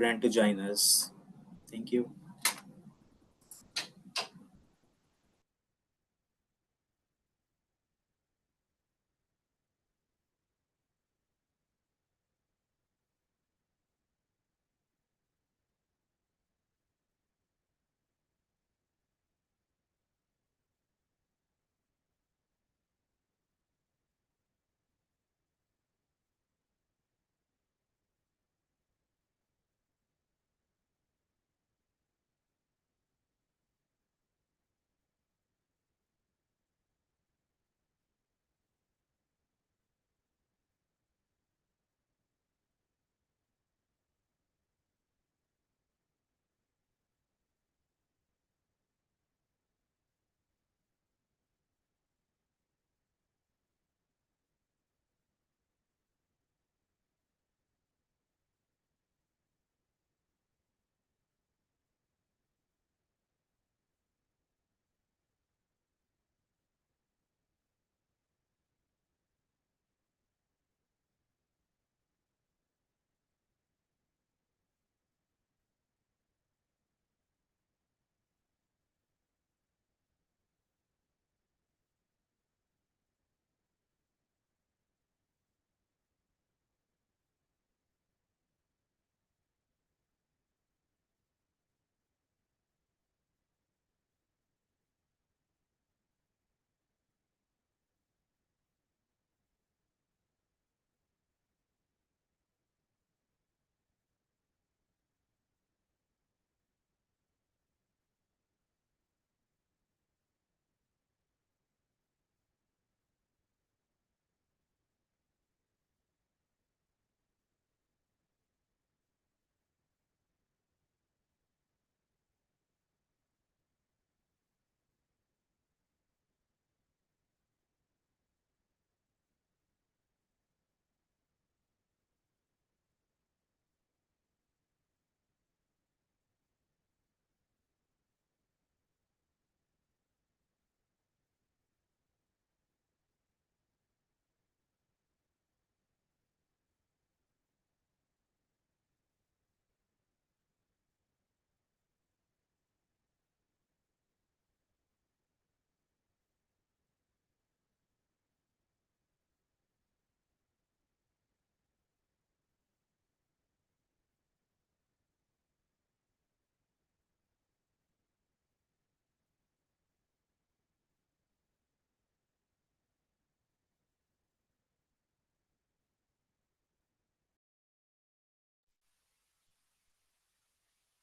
student to join us. Thank you.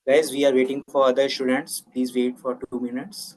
Guys, we are waiting for other students. Please wait for 2 minutes.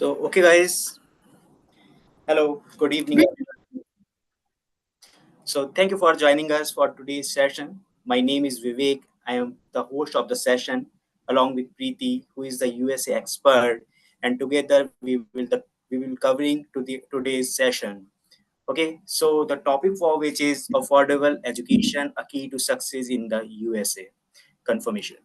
Okay, guys. Hello. Good evening, everyone. Thank you for joining us for today's session. My name is Vivek. I am the host of the session, along with Preeti, who is the USA expert, and together we will covering today's session. Okay. So the topic for which is affordable education, a key to success in the USA. Confirmation.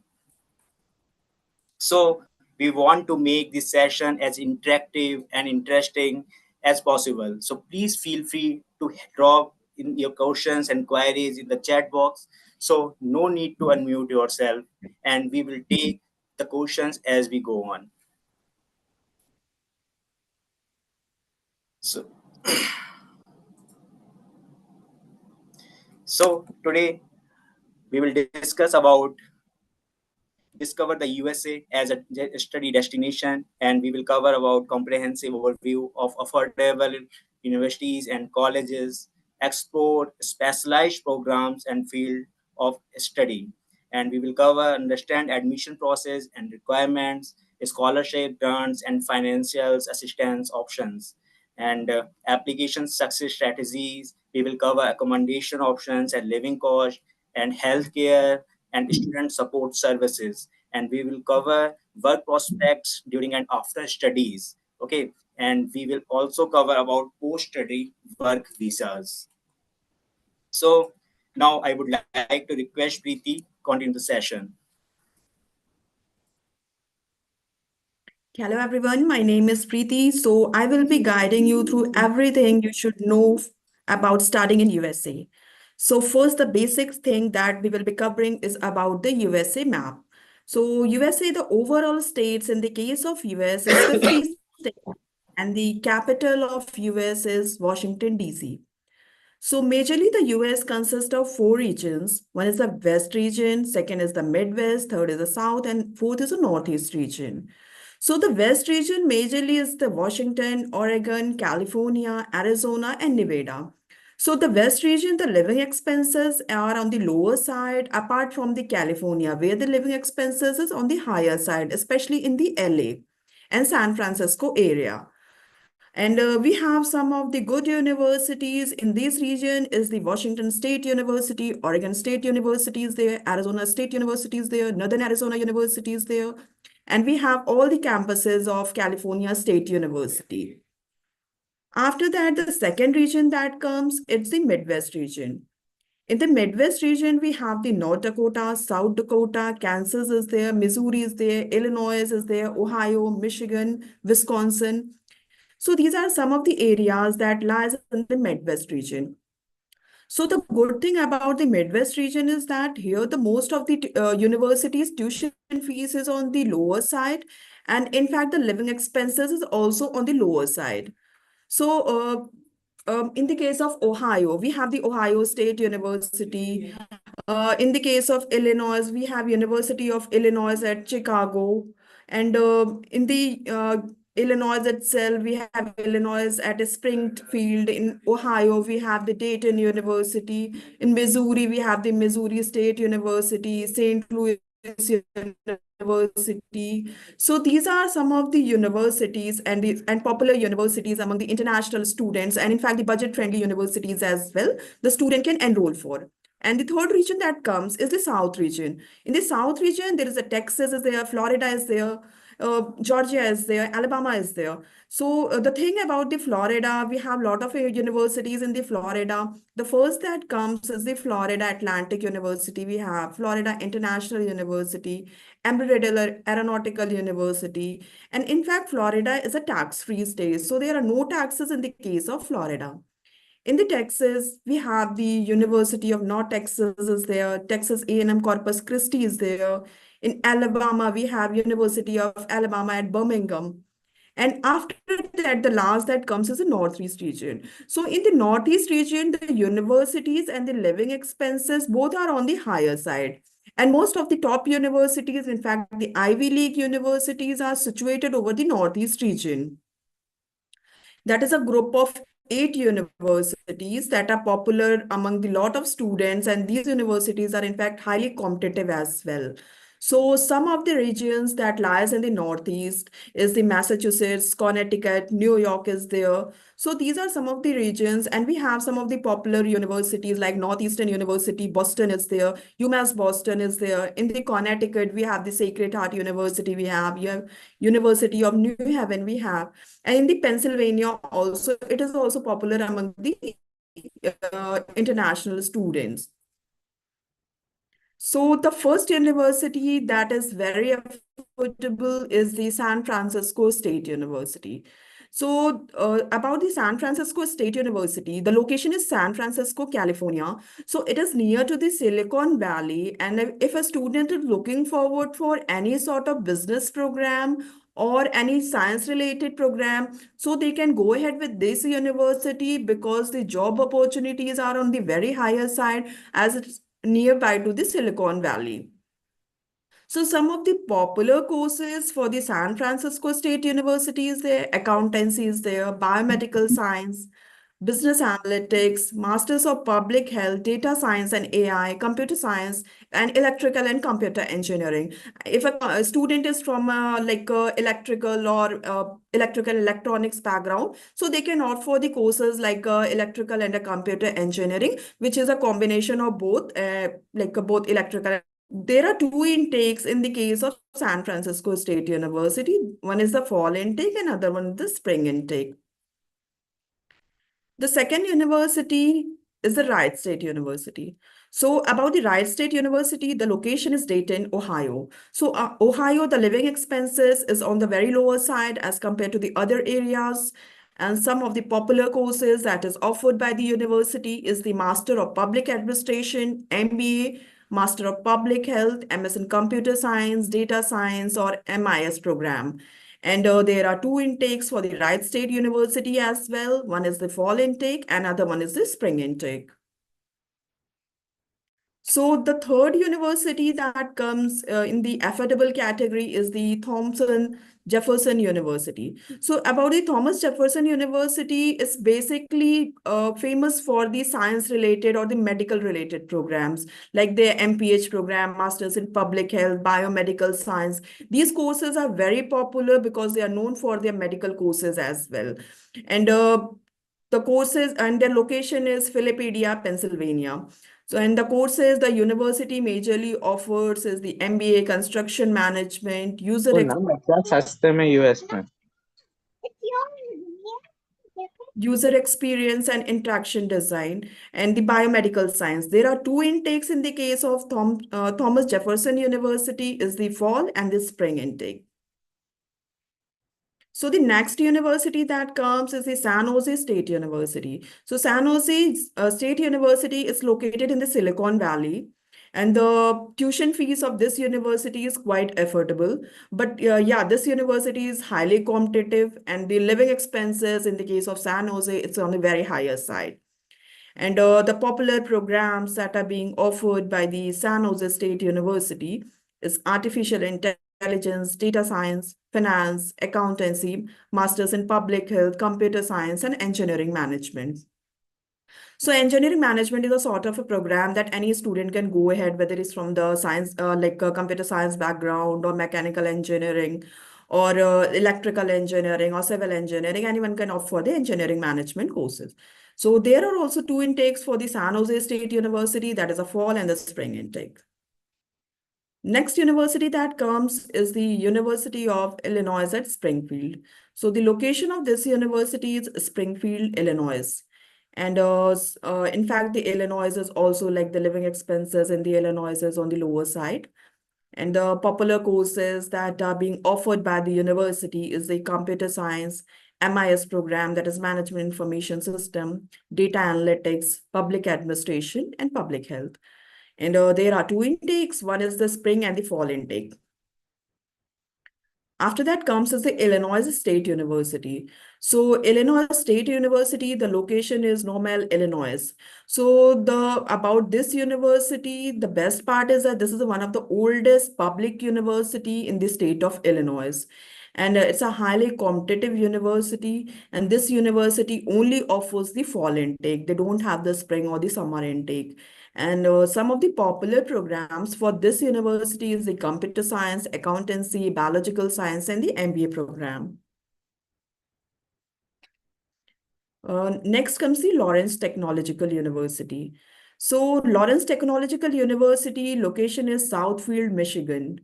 So we want to make this session as interactive and interesting as possible. So please feel free to drop in your questions and queries in the chat box. So no need to unmute yourself, and we will take the questions as we go on. So, so today we will discuss about discover the USA as a study destination, and we will cover about comprehensive overview of affordable universities and colleges, explore specialized programs and field of study, and we will cover understand admission process and requirements, scholarship grants and financial assistance options, and application success strategies. We will cover accommodation options and living cost and healthcare and student support services, and we will cover work prospects during and after studies. Okay, and we will also cover about post study work visas. So now I would like to request Preeti continue the session. Hello everyone, my name is Preeti. So I will be guiding you through everything you should know about studying in USA. So first, the basic thing that we will be covering is about the USA map. So USA, the overall states in the case of US is 50 states, and the capital of US is Washington, D.C. So majorly the US consists of four regions. One is the West region, second is the Midwest, third is the South, and fourth is the Northeast region. So the West region majorly is the Washington, Oregon, California, Arizona, and Nevada. So the West region, the living expenses are on the lower side, apart from the California, where the living expenses is on the higher side, especially in the LA and San Francisco area. And we have some of the good universities in this region is the Washington State University, Oregon State University is there, Arizona State University is there, Northern Arizona University is there, and we have all the campuses of California State University. After that, the second region that comes, it's the Midwest region. In the Midwest region, we have the North Dakota, South Dakota, Kansas is there, Missouri is there, Illinois is there, Ohio, Michigan, Wisconsin. So these are some of the areas that lies in the Midwest region. So the good thing about the Midwest region is that here the most of the universities tuition fees is on the lower side, and in fact the living expenses is also on the lower side. So in the case of Ohio, we have the Ohio State University. In the case of Illinois, we have University of Illinois at Chicago. And in the Illinois itself, we have Illinois at Springfield. In Ohio, we have the Dayton University. In Missouri, we have the Missouri State University, St. Louis University. So these are some of the universities and popular universities among the international students, and in fact the budget-friendly universities as well. The student can enroll for. And the third region that comes is the South region. In the South region, there is a Texas is there, Florida is there, Georgia is there, Alabama is there. So the thing about the Florida, we have a lot of universities in the Florida. The first that comes is the Florida Atlantic University. We have Florida International University, Embry-Riddle Aeronautical University. And in fact, Florida is a tax-free state. So there are no taxes in the case of Florida. In the Texas, we have the University of North Texas is there, Texas A&M Corpus Christi is there. In Alabama, we have University of Alabama at Birmingham. And after that, the last that comes is the Northeast region. So in the Northeast region, the universities and the living expenses both are on the higher side. And most of the top universities, in fact, the Ivy League universities are situated over the Northeast region. That is a group of 8 universities that are popular among the lot of students, and these universities are in fact highly competitive as well. So some of the regions that lies in the Northeast is the Massachusetts, Connecticut, New York is there. So these are some of the regions, and we have some of the popular universities like Northeastern University, Boston is there, UMass Boston is there. In the Connecticut, we have the Sacred Heart University, we have University of New Haven, we have. And in the Pennsylvania also, it is also popular among the international students. So the first university that is very affordable is the San Francisco State University. So about the San Francisco State University, the location is San Francisco, California. So it is near to the Silicon Valley. And if a student is looking forward for any sort of business program or any science related program, so they can go ahead with this university because the job opportunities are on the very higher side as it's nearby to the Silicon Valley. So some of the popular courses for the San Francisco State University is there, accountancy is there, biomedical science, business analytics, masters of public health, data science and AI, computer science, and electrical and computer engineering. If a student is from electrical or electrical electronics background, so they can opt for the courses like electrical and a computer engineering, which is a combination of both, both electrical. There are two intakes in the case of San Francisco State University. One is the fall intake and other one is the spring intake. The second university is the Wright State University. So about the Wright State University, the location is Dayton, Ohio. So Ohio, the living expenses is on the very lower side as compared to the other areas. And some of the popular courses that is offered by the university is the Master of Public Administration, MBA, Master of Public Health, MS in Computer Science, Data Science, or MIS program. And there are two intakes for the Wright State University as well. One is the fall intake, another one is the spring intake. So the third university that comes in the affordable category is the Thompson Jefferson University. So about the Thomas Jefferson University is basically famous for the science related or the medical related programs like their MPH program, Masters in Public Health, Biomedical Science. These courses are very popular because they are known for their medical courses as well. And the courses and their location is Philadelphia, Pennsylvania. So, and the courses the university majorly offers is the MBA, construction management, वो ना बच्चा सस्ते में US में user experience and interaction design, and the biomedical science. There are two intakes in the case of Thomas Jefferson University is the fall and the spring intake. So the next university that comes is the San Jose State University. So San Jose State University is located in the Silicon Valley. And the tuition fees of this university is quite affordable. But yeah, this university is highly competitive, and the living expenses in the case of San Jose, it's on the very higher side. And the popular programs that are being offered by the San Jose State University is artificial intelligence, data science, finance, accountancy, masters in public health, computer science, and engineering management. So engineering management is a sort of a program that any student can go ahead, whether it's from the science, computer science background or mechanical engineering or electrical engineering or civil engineering, anyone can opt for the engineering management courses. So there are also two intakes for the San Jose State University, that is a fall and the spring intake. Next university that comes is the University of Illinois at Springfield. So the location of this university is Springfield, Illinois. And in fact, the Illinois is also like the living expenses in the Illinois is on the lower side. And the popular courses that are being offered by the university is the computer science, MIS program, that is management information system, data analytics, public administration, and public health. And there are two intakes. One is the spring and the fall intake. After that comes is the Illinois State University. So Illinois State University, the location is Normal, Illinois. So about this university, the best part is that this is one of the oldest public university in the state of Illinois. And it's a highly competitive university, and this university only offers the fall intake. They don't have the spring or the summer intake. And some of the popular programs for this university is the computer science, accountancy, biological science, and the MBA program. Next comes the Lawrence Technological University. So Lawrence Technological University location is Southfield, Michigan.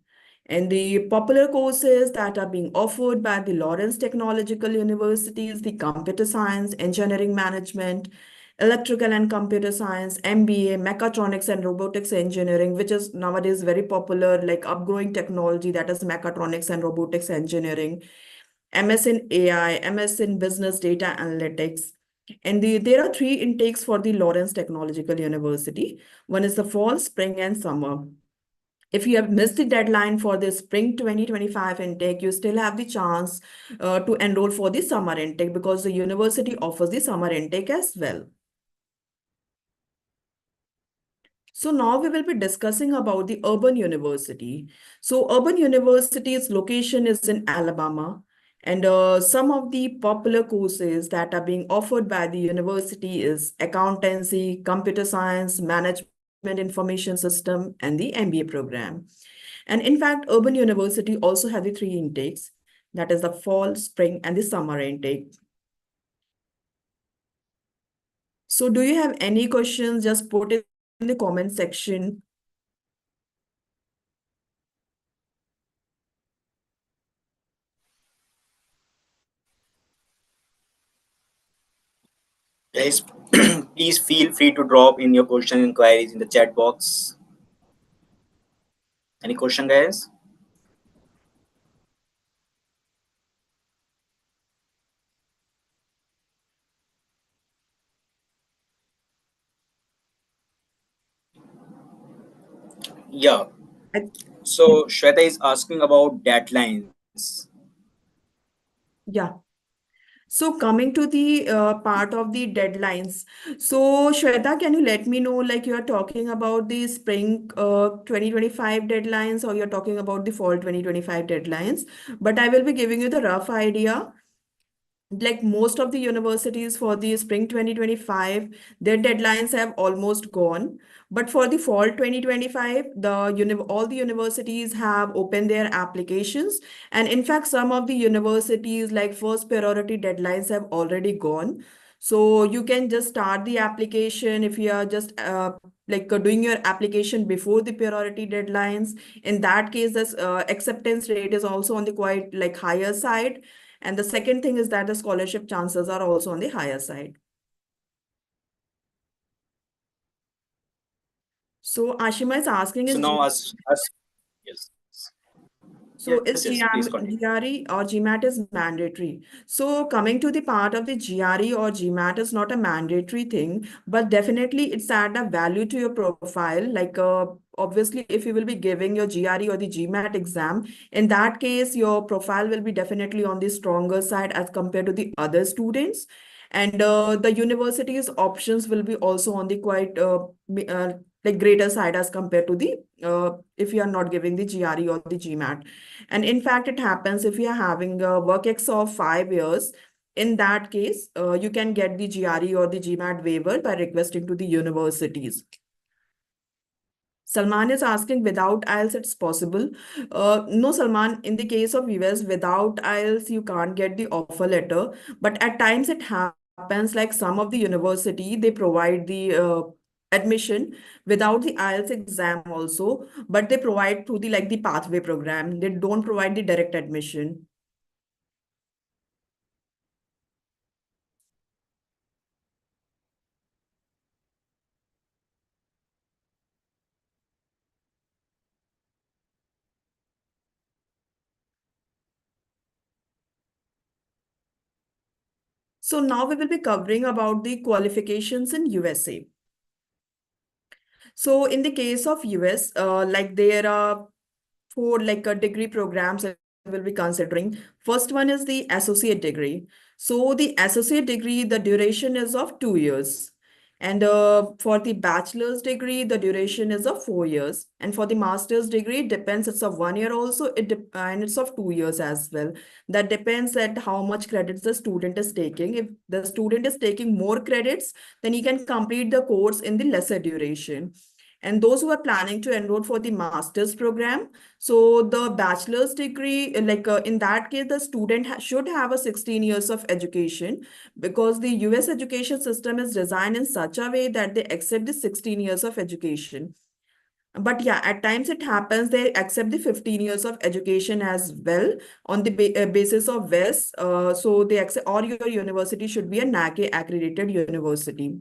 And the popular courses that are being offered by the Lawrence Technological University is the computer science, engineering management, electrical and computer science, MBA, mechatronics and robotics engineering, which is nowadays very popular, like upgrowing technology, that is mechatronics and robotics engineering. MS in AI, MS in business data analytics. And there are 3 intakes for the Lawrence Technological University. One is the fall, spring, and summer. If you have missed the deadline for the spring 2025 intake, you still have the chance to enroll for the summer intake because the university offers the summer intake as well. So now we will be discussing about the Urban University. So Urban University's location is in Alabama. And some of the popular courses that are being offered by the university is accountancy, computer science, management information system, and the MBA program. And in fact, Urban University also have the 3 intakes, that is the fall, spring, and the summer intake. So do you have any questions? Just put it in the comment section. Guys, please feel free to drop in your question inquiries in the chat box. Any question, guys? Yeah. So Shweta is asking about deadlines. Yeah. So coming to the part of the deadlines. So Shweta, can you let me know, like you are talking about the spring 2025 deadlines or you're talking about the fall 2025 deadlines? But I will be giving you the rough idea. Like most of the universities for the spring 2025, their deadlines have almost gone. But for the fall 2025, all the universities have opened their applications. And in fact, some of the universities like first priority deadlines have already gone. So you can just start the application if you are just doing your application before the priority deadlines. In that case, this acceptance rate is also on the quite like higher side. And the second thing is that the scholarship chances are also on the higher side. So Ashima is asking, So now us yes. So Yes, is yes, please continue. GRE or GMAT is mandatory? So coming to the part of the GRE or GMAT is not a mandatory thing, but definitely it's add a value to your profile. Like obviously, if you will be giving your GRE or the GMAT exam, in that case, your profile will be definitely on the stronger side as compared to the other students. And the university's options will be also on the quite like greater side as compared to the if you are not giving the GRE or the GMAT. And in fact, it happens if you are having a work ex of 5 years. In that case, you can get the GRE or the GMAT waiver by requesting to the universities. Salman is asking without IELTS it's possible. No, Salman, in the case of US, without IELTS, you can't get the offer letter. But at times it happens like some of the university, they provide the admission without the IELTS exam also, but they provide through the like the pathway program. They don't provide the direct admission. So now we will be covering about the qualifications in USA. So in the case of US, like there are 4 degree programs that we'll be considering. First one is the associate degree. So the associate degree, the duration is of 2 years. And for the bachelor's degree, the duration is of 4 years. And for the master's degree, it depends. It's of 1 year also. And it's of 2 years as well. That depends at how much credits the student is taking. If the student is taking more credits, then he can complete the course in the lesser duration. And those who are planning to enroll for the master's program, so the bachelor's degree, in that case, the student should have a 16 years of education, because the US education system is designed in such a way that they accept the 16 years of education. But yeah, at times it happens they accept the 15 years of education as well on the basis of WES. So they accept, or your university should be a NAAC accredited university.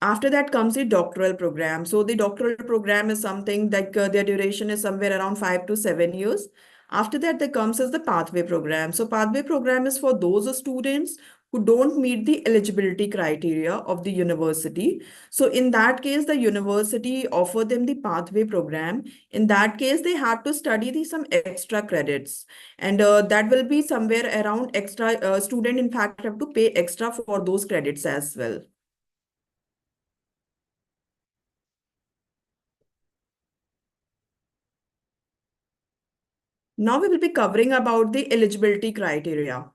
After that comes the doctoral program. So the doctoral program is something like their duration is somewhere around 5 to 7 years. After that, there comes as the pathway program. So pathway program is for those students who don't meet the eligibility criteria of the university. So in that case, the university offer them the pathway program. In that case, they have to study some extra credits, and that will be somewhere around extra. Student in fact have to pay extra for those credits as well. Now we will be covering about the eligibility criteria.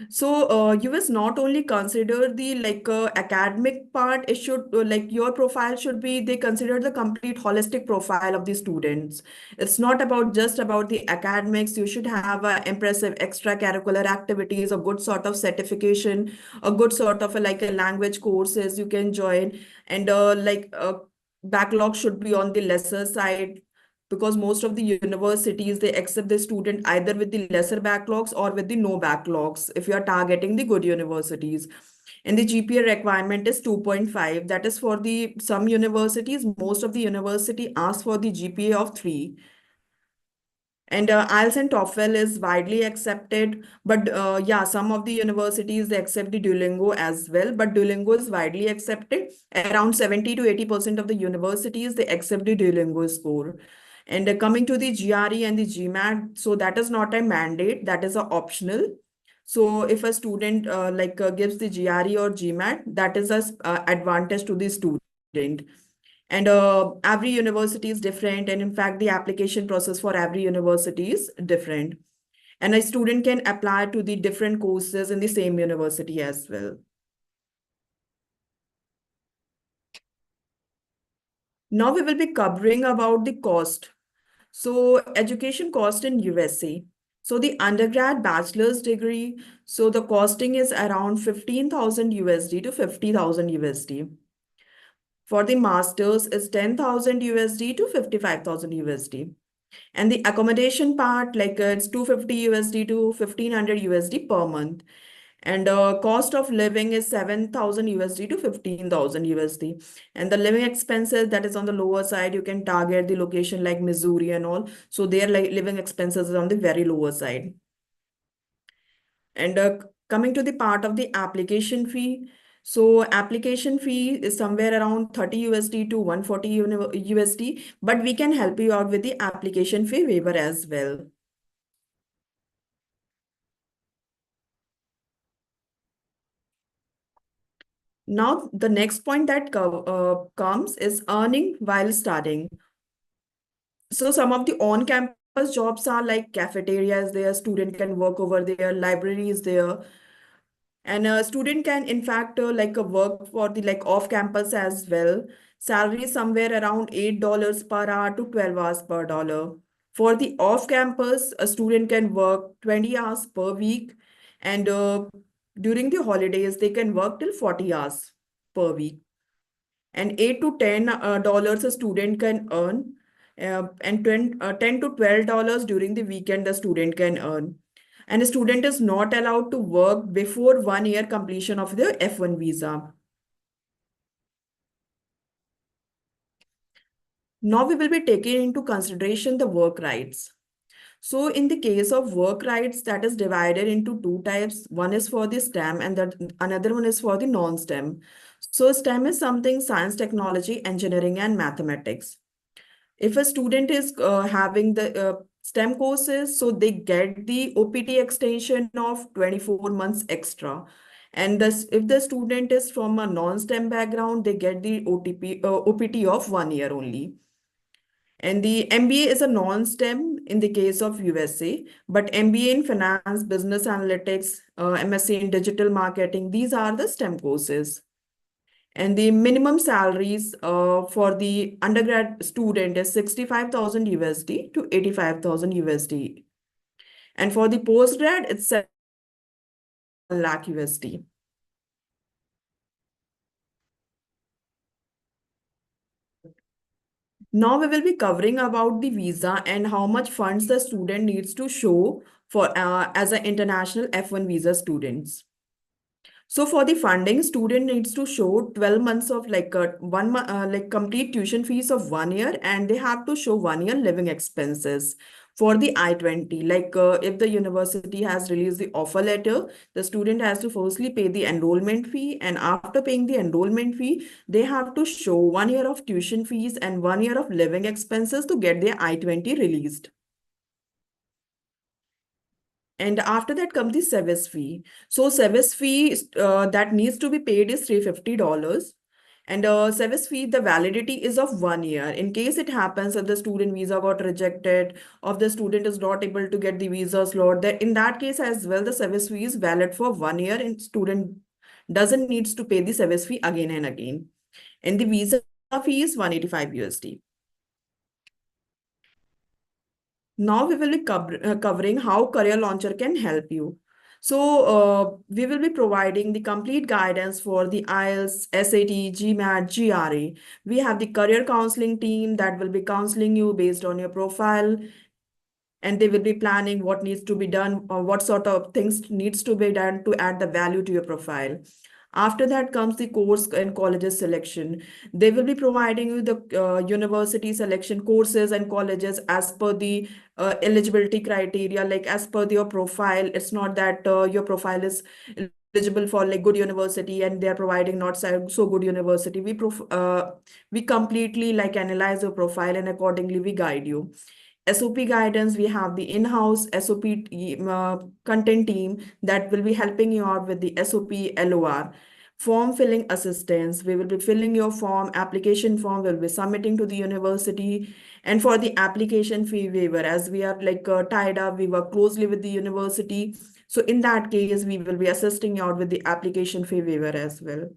So US not only consider the academic part, it should your profile should be, they consider the complete holistic profile of the students. It's not about just about the academics. You should have impressive extracurricular activities, a good sort of certification, a good sort of a language courses you can join, and backlog should be on the lesser side, because most of the universities, they accept the student either with the lesser backlogs or with the no backlogs if you are targeting the good universities. And the GPA requirement is 2.5. That is for the some universities. Most of the university ask for the GPA of 3. And IELTS and TOEFL is widely accepted, but yeah, some of the universities, they accept the Duolingo as well, but Duolingo is widely accepted. Around 70 to 80% of the universities, they accept the Duolingo score. And coming to the GRE and the GMAT, so that is not a mandate, that is a optional. So if a student gives the GRE or GMAT, that is a advantage to the student. And every university is different. And in fact, the application process for every university is different. And a student can apply to the different courses in the same university as well. Now we will be covering about the cost. So education cost in USA. So the undergrad bachelor's degree, so the costing is around 15,000 USD to 50,000 USD. For the master's is 10,000 USD to 55,000 USD. And the accommodation part, it's 250 USD to 1,500 USD per month. And cost of living is 7,000 USD to 15,000 USD. And the living expenses, that is on the lower side, you can target the location like Missouri and all. So their living expenses is on the very lower side. And coming to the part of the application fee. So application fee is somewhere around 30 USD to 140 USD, but we can help you out with the application fee waiver as well. Now, the next point that comes is earning while studying. So some of the on-campus jobs are like cafeterias there, student can work over there, libraries there. And a student can, in fact, work for the off-campus as well. Salary is somewhere around $8 per hour to 12 hours per dollar. For the off-campus, a student can work 20 hours per week. And during the holidays, they can work till 40 hours per week. And $8 to $10 a student can earn. And $10 to $12 during the weekend, the student can earn. And a student is not allowed to work before 1 year completion of their F1 visa. Now we will be taking into consideration the work rights. So in the case of work rights, that is divided into two types. One is for the STEM and another one is for the non-STEM. So STEM is something science, technology, engineering, and mathematics. If a student is having the STEM courses, so they get the OPT extension of 24 months extra. And this, if the student is from a non-STEM background, they get the OPT of 1 year only. And the MBA is a non-STEM in the case of USA, but MBA in finance, business analytics, MSc in digital marketing, these are the STEM courses. And the minimum salaries for the undergrad student is 65,000 USD to 85,000 USD. And for the postgrad, it's 7 lakh USD. Now we will be covering about the visa and how much funds the student needs to show for as an international F1 visa students. So for the funding, student needs to show 12 months of like like complete tuition fees of 1 year, and they have to show 1 year living expenses for the I-20. Like if the university has released the offer letter, the student has to firstly pay the enrollment fee, and after paying the enrollment fee, they have to show 1 year of tuition fees and 1 year of living expenses to get their I-20 released. And after that comes the service fee. So service fee that needs to be paid is $350. And service fee, the validity is of 1 year. In case it happens that the student visa got rejected, or the student is not able to get the visa slot, that in that case as well, the service fee is valid for 1 year, and student doesn't needs to pay the service fee again and again. And the visa fee is 185 USD. Now we will be covering how Career Launcher can help you. So we will be providing the complete guidance for the IELTS, SAT, GMAT, GRE. We have the career counseling team that will be counseling you based on your profile, and they will be planning what needs to be done or what sort of things needs to be done to add the value to your profile. After that comes the course and colleges selection. They will be providing you the university selection courses and colleges as per the eligibility criteria, like as per your profile. It's not that your profile is eligible for like good university and they're providing not so good university. We completely like analyze your profile and accordingly we guide you. SOP guidance, we have the in-house SOP content team that will be helping you out with the SOP LOR. Form filling assistance, we will be filling your form, application form will be submitting to the university. And for the application fee waiver, as we are like tied up, we work closely with the university. So in that case, we will be assisting you out with the application fee waiver as well.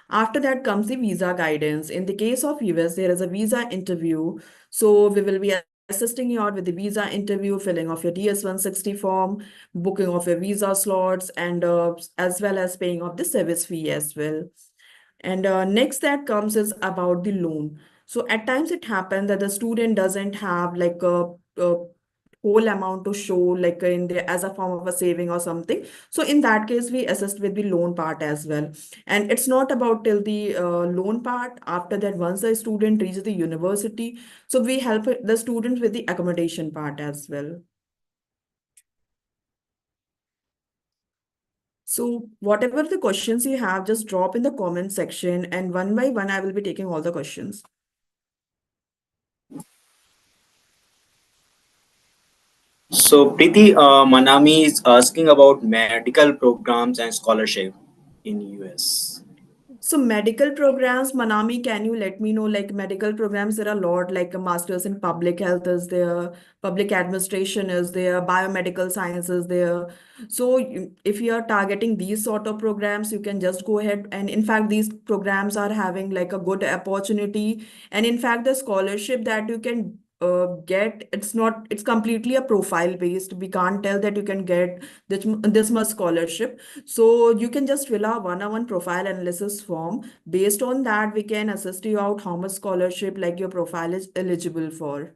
After that comes the visa guidance. In the case of US, there is a visa interview. So we will be assisting you out with the visa interview, filling of your DS-160 form, booking of your visa slots, and as well as paying off the service fee as well. And next that comes is about the loan. So at times it happens that the student doesn't have like a whole amount to show like in the as a form of a saving or something. So in that case, we assist with the loan part as well. And it's not about till the loan part. After that, once the student reaches the university, so we help the students with the accommodation part as well. So whatever the questions you have, just drop in the comment section, and one by one, I will be taking all the questions. So Preeti, Manami is asking about medical programs and scholarship in US. So medical programs, Manami, can you let me know, like medical programs, there are a lot, like a master's in public health is there, public administration is there, biomedical science is there. So if you are targeting these sort of programs, you can just go ahead. And in fact, these programs are having like a good opportunity. And in fact, the scholarship that you can get, it's completely a profile based. We can't tell that you can get this much scholarship. So you can just fill our one-on-one profile analysis form. Based on that, we can assist you out how much scholarship like your profile is eligible for.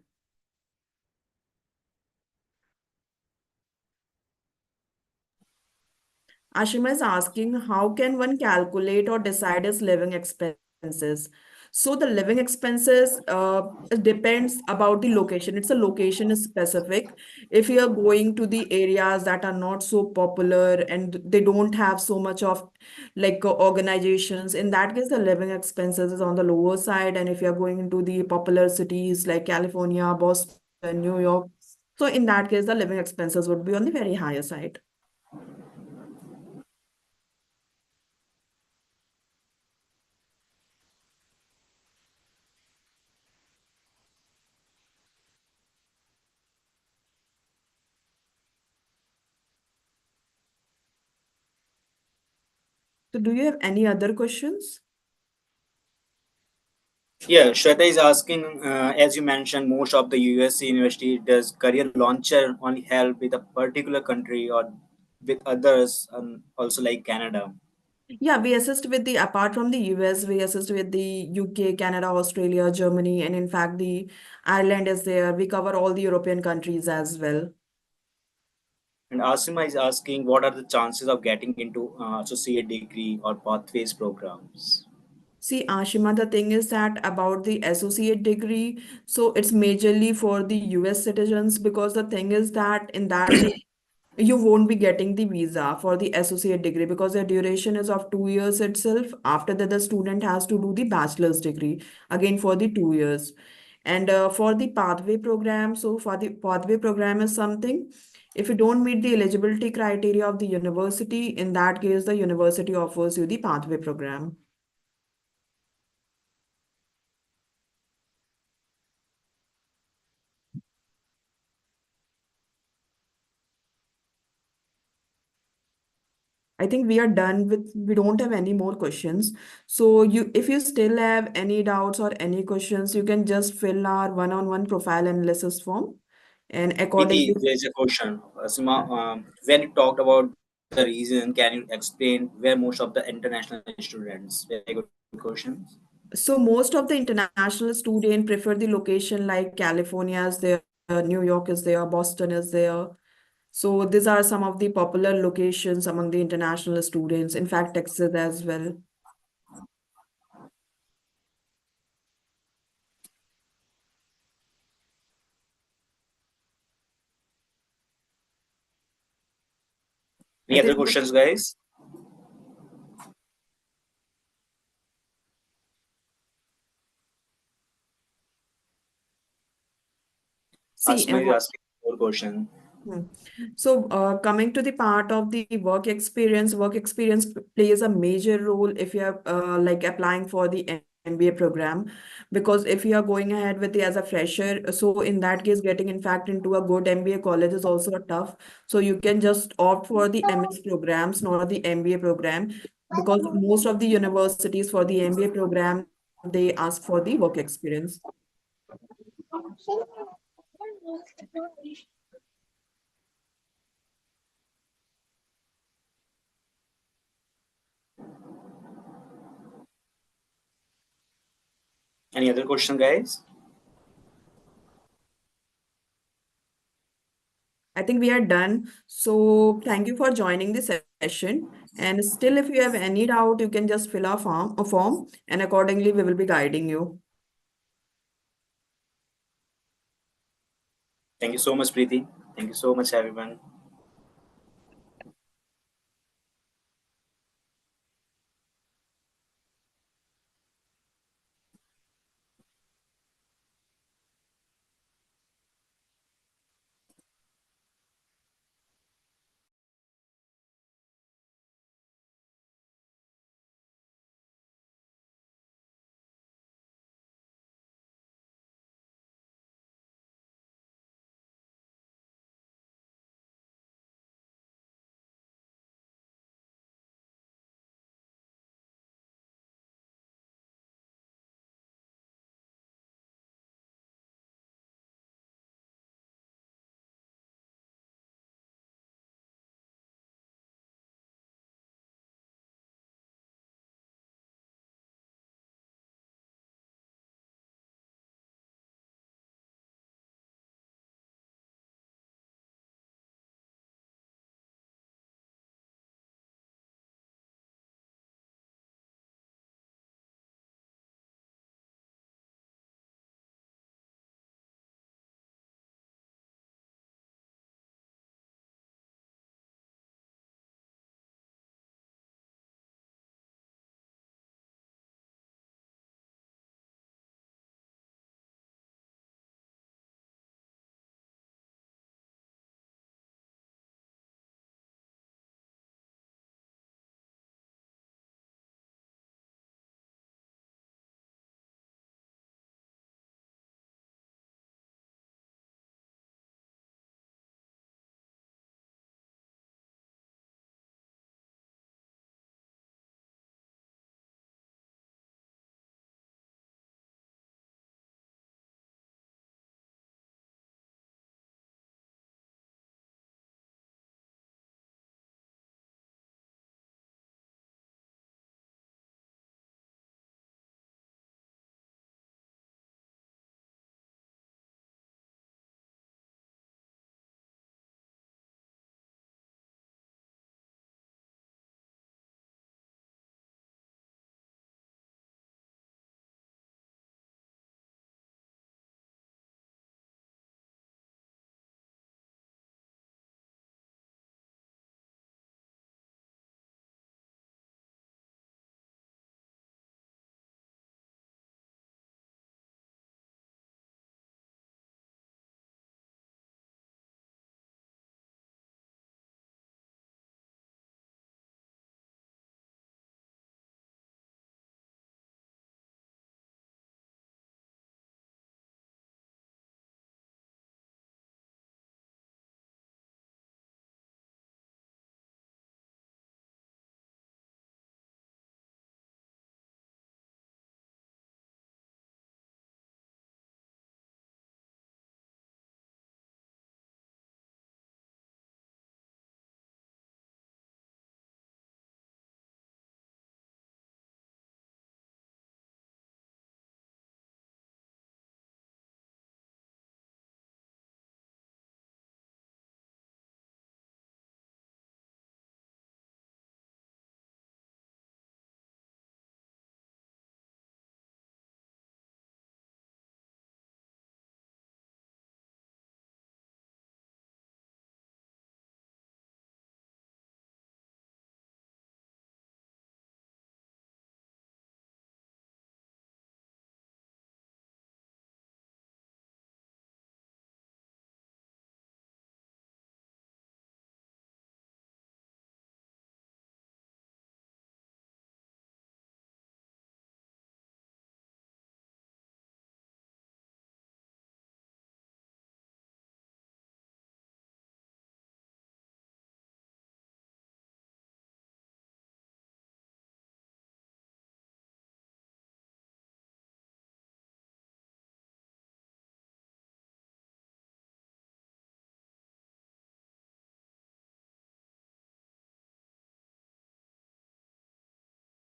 Ashima is asking, how can one calculate or decide his living expenses? So the living expenses it depends about the location. It's a location specific. If you are going to the areas that are not so popular and they don't have so much of like organizations, in that case, the living expenses is on the lower side. And if you're going into the popular cities like California, Boston, New York, so in that case, the living expenses would be on the very higher side. So do you have any other questions? Yeah, Shweta is asking, as you mentioned, most of the USA university does career launcher only help with a particular country or with others, also like Canada. Yeah, we assist with the, apart from the US, we assist with the UK, Canada, Australia, Germany, and in fact, the Ireland is there. We cover all the European countries as well. And Asima is asking, what are the chances of getting into associate degree or pathways programs? See, Ashima, the thing is that about the associate degree, so it's majorly for the US citizens because the thing is that in that case, you won't be getting the visa for the associate degree because the duration is of 2 years itself. After that, the student has to do the bachelor's degree again for the 2 years. And for the pathway program, so for the pathway program is something, if you don't meet the eligibility criteria of the university, in that case, the university offers you the pathway program. I think we are done with, we don't have any more questions. So you, if you still have any doubts or any questions, you can just fill our one-on-one profile analysis form and accordingly. Preeti, there's a question. Asima, when you talked about the reason, can you explain where most of the international students? Very good question. So most of the international student prefer the location like California is there, New York is there, Boston is there. So these are some of the popular locations among the international students, in fact, Texas as well. I Any other think, questions, guys? see, Asima is asking more question. Hmm. So, coming to the part of the work experience plays a major role if you are like applying for the MBA program, because if you are going ahead with the as a fresher, so in that case, getting in fact into a good MBA college is also tough. So you can just opt for the MS programs, not the MBA program, because most of the universities for the MBA program they ask for the work experience. Any other question, guys? I think we are done. So thank you for joining this session. And still, if you have any doubt, you can just fill a form, and accordingly, we will be guiding you. Thank you so much, Preeti. Thank you so much, everyone.